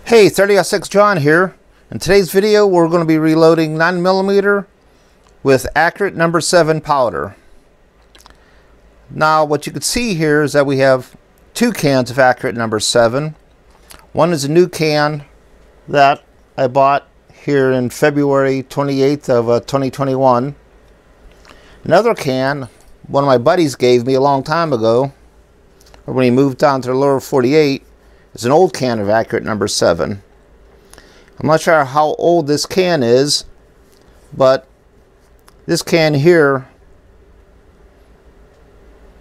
Hey, 30-06 John here. In today's video, we're going to be reloading 9mm with Accurate No.7 powder. Now, what you can see here is that we have two cans of Accurate No.7. One is a new can that I bought here in February 28th of 2021. Another can, one of my buddies gave me a long time ago, when he moved down to the lower 48. It's an old can of Accurate No.7. I'm not sure how old this can is, but this can here,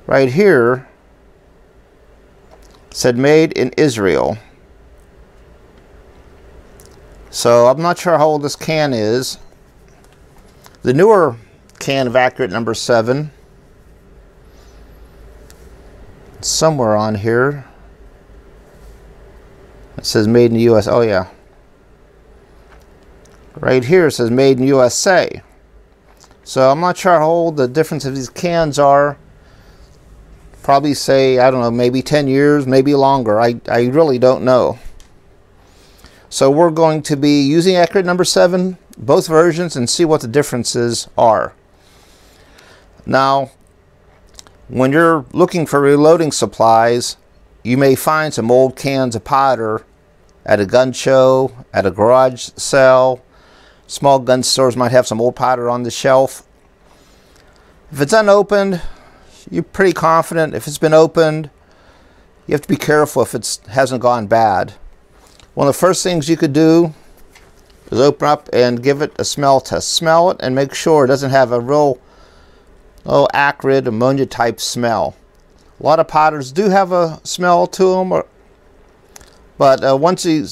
right here, said made in Israel. So I'm not sure how old this can is. The newer can of Accurate No.7, somewhere on here, it says made in the US. Oh yeah, right here it says made in USA. So I'm not sure how old the difference of these cans are. Probably say, I don't know, maybe 10 years, maybe longer. I really don't know. So we're going to be using Accurate No.7, both versions, and see what the differences are. Now, when you're looking for reloading supplies, you may find some old cans of powder at a gun show, at a garage sale. Small gun stores might have some old powder on the shelf. If it's unopened, you're pretty confident. If it's been opened, you have to be careful if it hasn't gone bad. One of the first things you could do is open up and give it a smell test. Smell it and make sure it doesn't have a real acrid ammonia type smell. A lot of powders do have a smell to them, but once you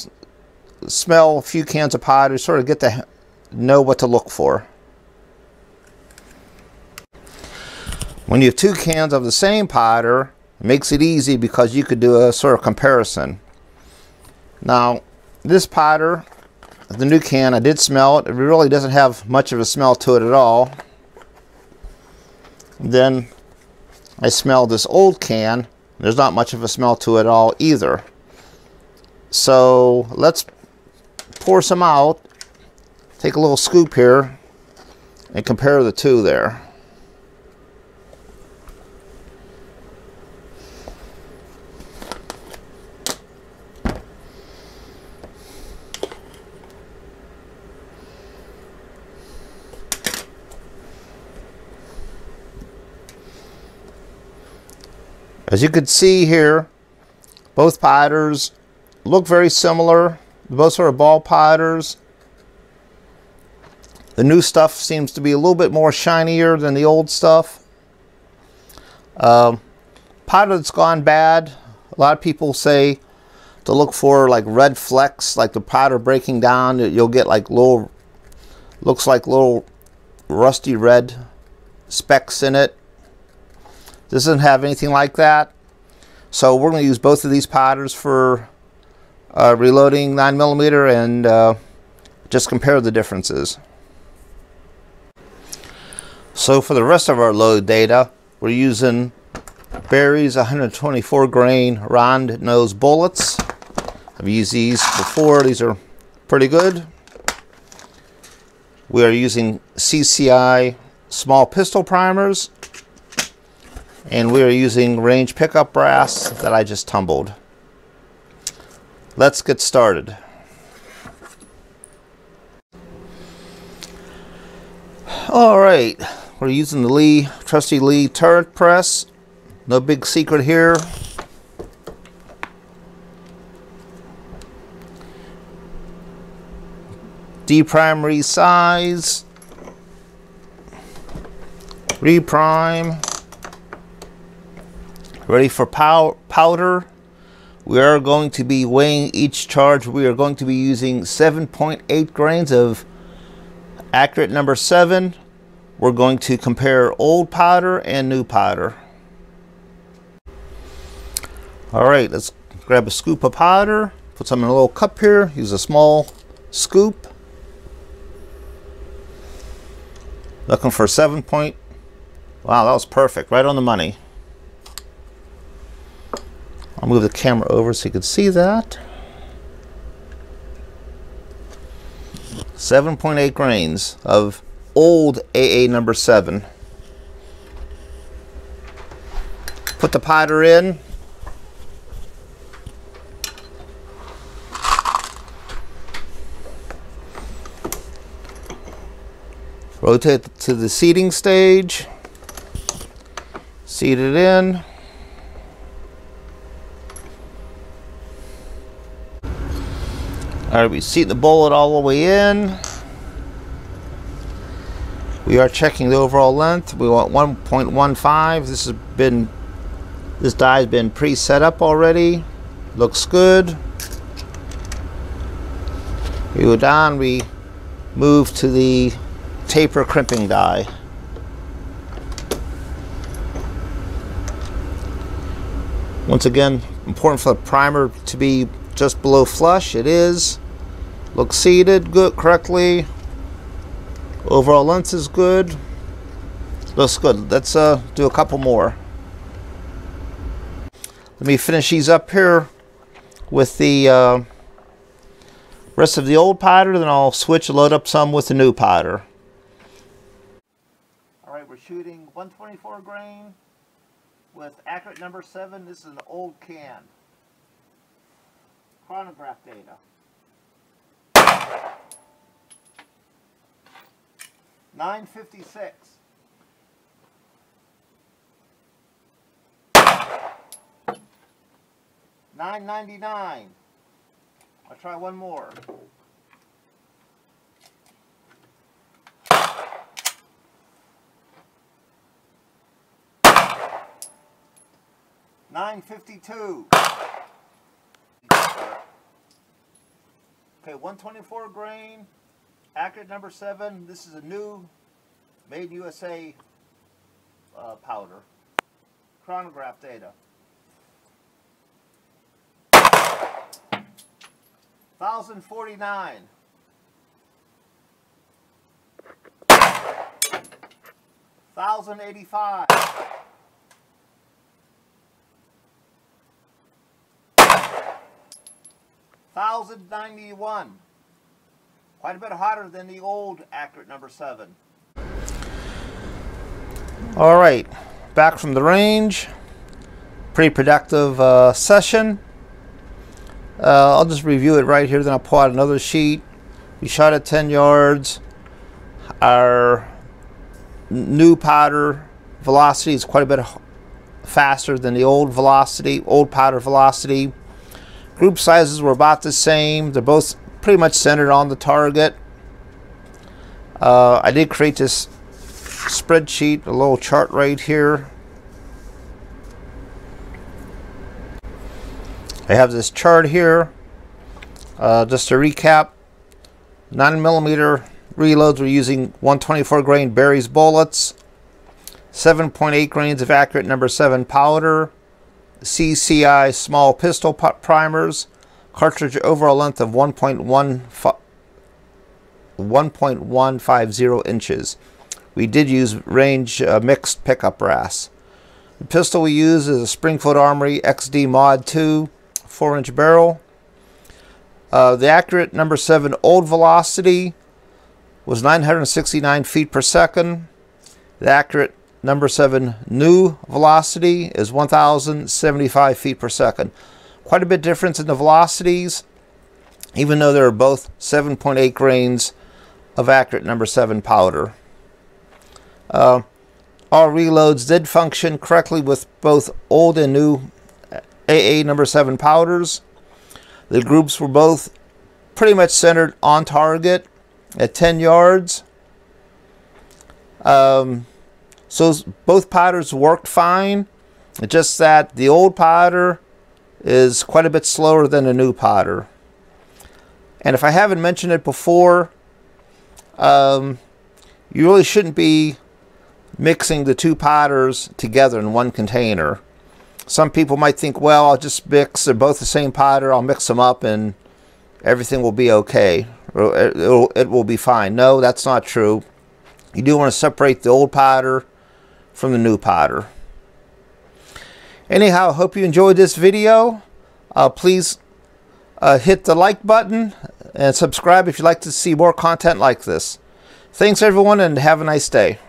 smell a few cans of powder, you sort of get to know what to look for. When you have two cans of the same powder, it makes it easy because you could do a sort of comparison. Now, this powder, the new can, I did smell it. It really doesn't have much of a smell to it at all. Then I smell this old can. There's not much of a smell to it at all either. So let's pour some out. Take a little scoop here and compare the two there. As you can see here, both powders look very similar. Both are ball powders. The new stuff seems to be a little bit more shinier than the old stuff. Powder that's gone bad, a lot of people say to look for like red flecks, like the powder breaking down. You'll get like little, looks like little rusty red specks in it. This doesn't have anything like that. So we're going to use both of these powders for reloading 9mm and just compare the differences. So for the rest of our load data, we're using Berry's 124 grain round nose bullets. I've used these before. These are pretty good. We are using CCI small pistol primers. And we are using range pickup brass that I just tumbled. Let's get started. Alright, we're using the trusty Lee turret press. No big secret here. Deprime, resize, reprime. Ready for powder. We are going to be weighing each charge. We are going to be using 7.8 grains of Accurate No.7. We're going to compare old powder and new powder. Alright, let's grab a scoop of powder. Put some in a little cup here. Use a small scoop. Looking for 7 point. Wow, that was perfect. Right on the money. I'll move the camera over so you can see that. 7.8 grains of old AA number 7. Put the powder in. Rotate to the seeding stage. Seed it in. Alright, we seat the bullet all the way in. We are checking the overall length. We want 1.15. This die has been pre-set up already. Looks good. We go down, we move to the taper crimping die. Once again, important for the primer to be just below flush. It is. Looks seated good correctly. Overall length is good. Looks good. Let's do a couple more. Let me finish these up here with the rest of the old powder, then I'll switch and load up some with the new powder. Alright, we're shooting 124 grain with Accurate number 7. This is an old can. Chronograph data. 9:56. 9:99. I'll try one more. 9:52. Okay, 124 grain, Accurate number 7. This is a new, made USA powder. Chronograph data. 1,049. 1,085. 1,091. Quite a bit hotter than the old Accurate number 7. All right, back from the range. Pretty productive session. I'll just review it right here, then I'll pull out another sheet. We shot at 10 yards. Our new powder velocity is quite a bit faster than the old powder velocity. Group sizes were about the same. They're both pretty much centered on the target. I did create this spreadsheet, a little chart right here. I have this chart here. Just to recap, 9mm reloads, we're using 124 grain Berry's bullets, 7.8 grains of Accurate number 7 powder, CCI small pistol primers, cartridge overall length of 1.150 inches. We did use range mixed pickup brass. The pistol we use is a Springfield Armory XD Mod 2 4-inch barrel. The Accurate number 7 old velocity was 969 feet per second. The Accurate number 7 new velocity is 1,075 feet per second. Quite a bit difference in the velocities, even though they're both 7.8 grains of Accurate number 7 powder. All reloads did function correctly with both old and new AA number 7 powders. The groups were both pretty much centered on target at 10 yards. So both powders worked fine. It's just that the old powder is quite a bit slower than the new powder. And if I haven't mentioned it before, you really shouldn't be mixing the two powders together in one container. Some people might think, well, I'll just mix, they're both the same powder, I'll mix them up and everything will be okay. It will be fine. No, that's not true. You do want to separate the old powder from the new powder. Anyhow, I hope you enjoyed this video. Please hit the like button, and subscribe if you'd like to see more content like this. Thanks everyone, and have a nice day.